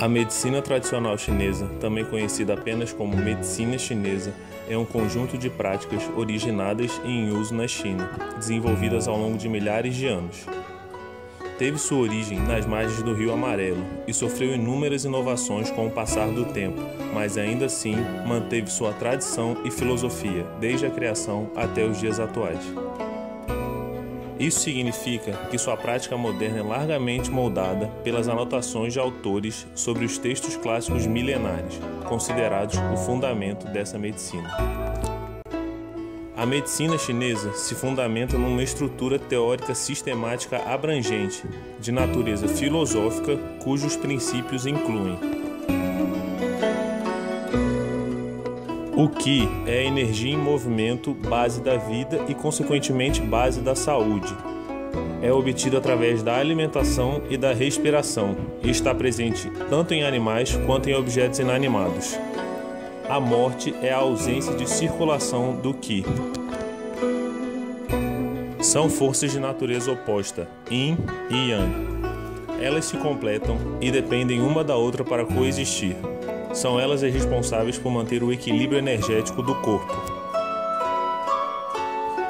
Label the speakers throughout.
Speaker 1: A medicina tradicional chinesa, também conhecida apenas como medicina chinesa, é um conjunto de práticas originadas e em uso na China, desenvolvidas ao longo de milhares de anos. Teve sua origem nas margens do Rio Amarelo e sofreu inúmeras inovações com o passar do tempo, mas ainda assim manteve sua tradição e filosofia, desde a criação até os dias atuais. Isso significa que sua prática moderna é largamente moldada pelas anotações de autores sobre os textos clássicos milenares, considerados o fundamento dessa medicina. A medicina chinesa se fundamenta numa estrutura teórica sistemática abrangente, de natureza filosófica, cujos princípios incluem: o Qi é a energia em movimento, base da vida e, consequentemente, base da saúde. É obtido através da alimentação e da respiração e está presente tanto em animais quanto em objetos inanimados. A morte é a ausência de circulação do Qi. São forças de natureza oposta, Yin e Yang. Elas se completam e dependem uma da outra para coexistir. São elas as responsáveis por manter o equilíbrio energético do corpo.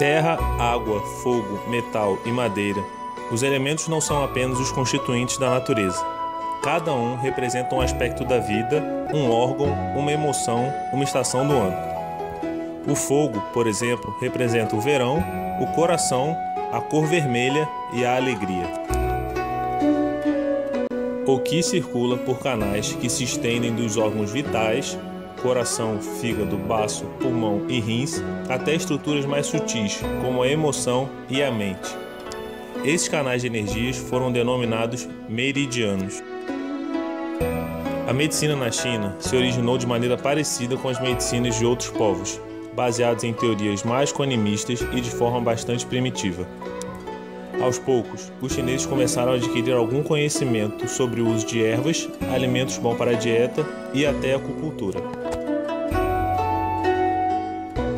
Speaker 1: Terra, água, fogo, metal e madeira. Os elementos não são apenas os constituintes da natureza. Cada um representa um aspecto da vida, um órgão, uma emoção, uma estação do ano. O fogo, por exemplo, representa o verão, o coração, a cor vermelha e a alegria. O Qi circula por canais que se estendem dos órgãos vitais, coração, fígado, baço, pulmão e rins, até estruturas mais sutis, como a emoção e a mente. Esses canais de energias foram denominados meridianos. A medicina na China se originou de maneira parecida com as medicinas de outros povos, baseadas em teorias mágico-animistas e de forma bastante primitiva. Aos poucos, os chineses começaram a adquirir algum conhecimento sobre o uso de ervas, alimentos bons para a dieta e até a acupuntura.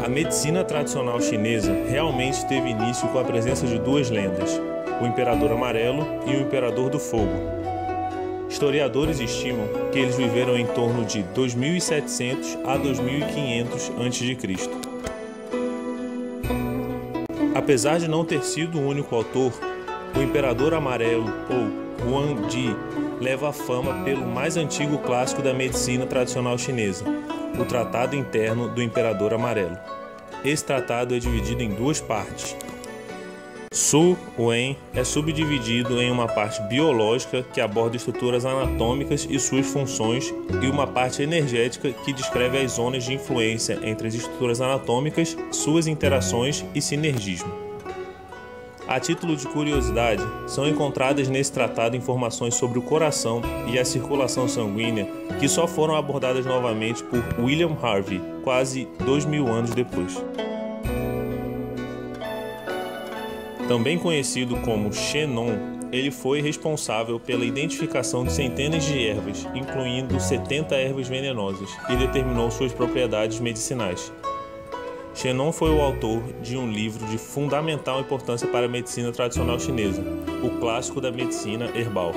Speaker 1: A medicina tradicional chinesa realmente teve início com a presença de duas lendas, o Imperador Amarelo e o Imperador do Fogo. Historiadores estimam que eles viveram em torno de 2700 a 2500 a.C. Apesar de não ter sido o único autor, o Imperador Amarelo, ou Huang Di, leva a fama pelo mais antigo clássico da medicina tradicional chinesa, o Tratado Interno do Imperador Amarelo. Esse tratado é dividido em duas partes. Su Wen é subdividido em uma parte biológica que aborda estruturas anatômicas e suas funções e uma parte energética que descreve as zonas de influência entre as estruturas anatômicas, suas interações e sinergismo. A título de curiosidade, são encontradas nesse tratado informações sobre o coração e a circulação sanguínea que só foram abordadas novamente por William Harvey, quase 2000 anos depois. Também conhecido como Shenon, ele foi responsável pela identificação de centenas de ervas, incluindo 70 ervas venenosas, e determinou suas propriedades medicinais. Shenon foi o autor de um livro de fundamental importância para a medicina tradicional chinesa, o Clássico da Medicina Herbal.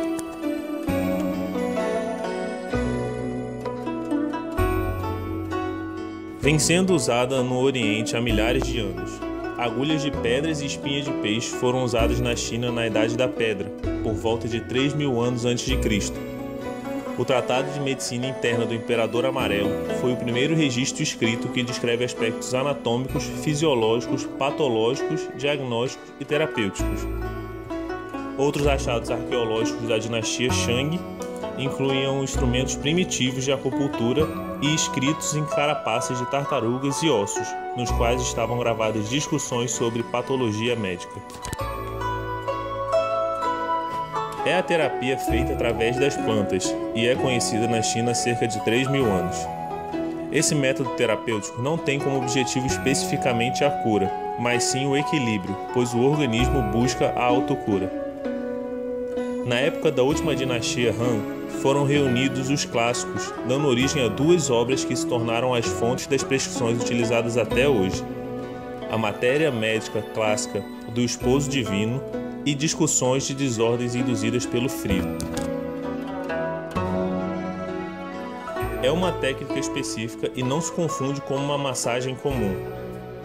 Speaker 1: Vem sendo usada no Oriente há milhares de anos. Agulhas de pedras e espinhas de peixe foram usadas na China na Idade da Pedra, por volta de 3000 anos antes de Cristo. O Tratado de Medicina Interna do Imperador Amarelo foi o primeiro registro escrito que descreve aspectos anatômicos, fisiológicos, patológicos, diagnósticos e terapêuticos. Outros achados arqueológicos da dinastia Shang incluíam instrumentos primitivos de acupuntura e escritos em carapaças de tartarugas e ossos, nos quais estavam gravadas discussões sobre patologia médica. É a terapia feita através das plantas e é conhecida na China há cerca de 3000 anos. Esse método terapêutico não tem como objetivo especificamente a cura, mas sim o equilíbrio, pois o organismo busca a autocura. Na época da última dinastia Han, foram reunidos os clássicos, dando origem a duas obras que se tornaram as fontes das prescrições utilizadas até hoje: a Matéria Médica Clássica do Esposo Divino e Discussões de Desordens Induzidas pelo Frio. É uma técnica específica e não se confunde com uma massagem comum.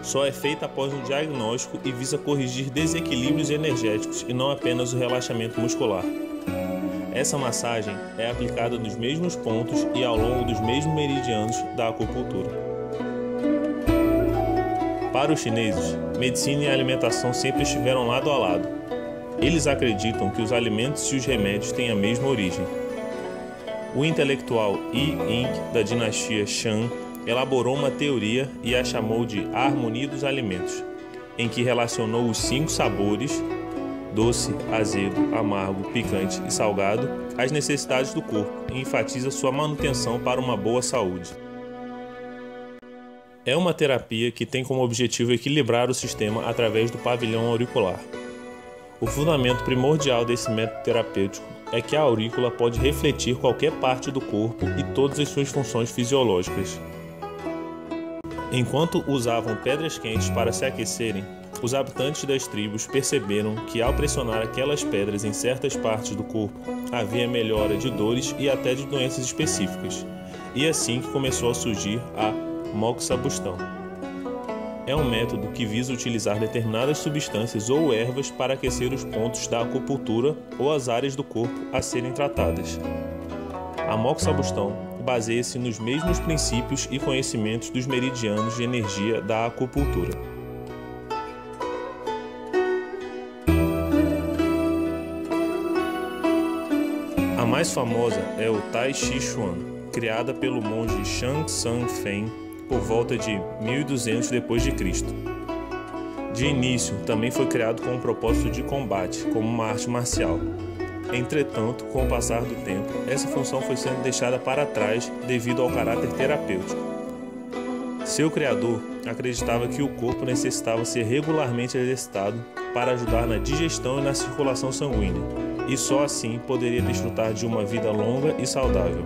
Speaker 1: Só é feita após um diagnóstico e visa corrigir desequilíbrios energéticos e não apenas o relaxamento muscular. Essa massagem é aplicada nos mesmos pontos e ao longo dos mesmos meridianos da acupuntura. Para os chineses, medicina e alimentação sempre estiveram lado a lado. Eles acreditam que os alimentos e os remédios têm a mesma origem. O intelectual Yi Ying, da dinastia Shang, elaborou uma teoria e a chamou de a harmonia dos alimentos, em que relacionou os 5 sabores, doce, azedo, amargo, picante e salgado, às necessidades do corpo e enfatiza sua manutenção para uma boa saúde. É uma terapia que tem como objetivo equilibrar o sistema através do pavilhão auricular. O fundamento primordial desse método terapêutico é que a aurícula pode refletir qualquer parte do corpo e todas as suas funções fisiológicas. Enquanto usavam pedras quentes para se aquecerem, os habitantes das tribos perceberam que ao pressionar aquelas pedras em certas partes do corpo, havia melhora de dores e até de doenças específicas, e assim que começou a surgir a moxabustão. É um método que visa utilizar determinadas substâncias ou ervas para aquecer os pontos da acupuntura ou as áreas do corpo a serem tratadas. A moxabustão baseia-se nos mesmos princípios e conhecimentos dos meridianos de energia da acupuntura. A mais famosa é o Tai Chi Chuan, criada pelo monge Shang Tsung Feng por volta de 1200 d.C. De início, também foi criado com o propósito de combate, como uma arte marcial. Entretanto, com o passar do tempo, essa função foi sendo deixada para trás devido ao caráter terapêutico. Seu criador acreditava que o corpo necessitava ser regularmente exercitado para ajudar na digestão e na circulação sanguínea, e só assim poderia desfrutar de uma vida longa e saudável.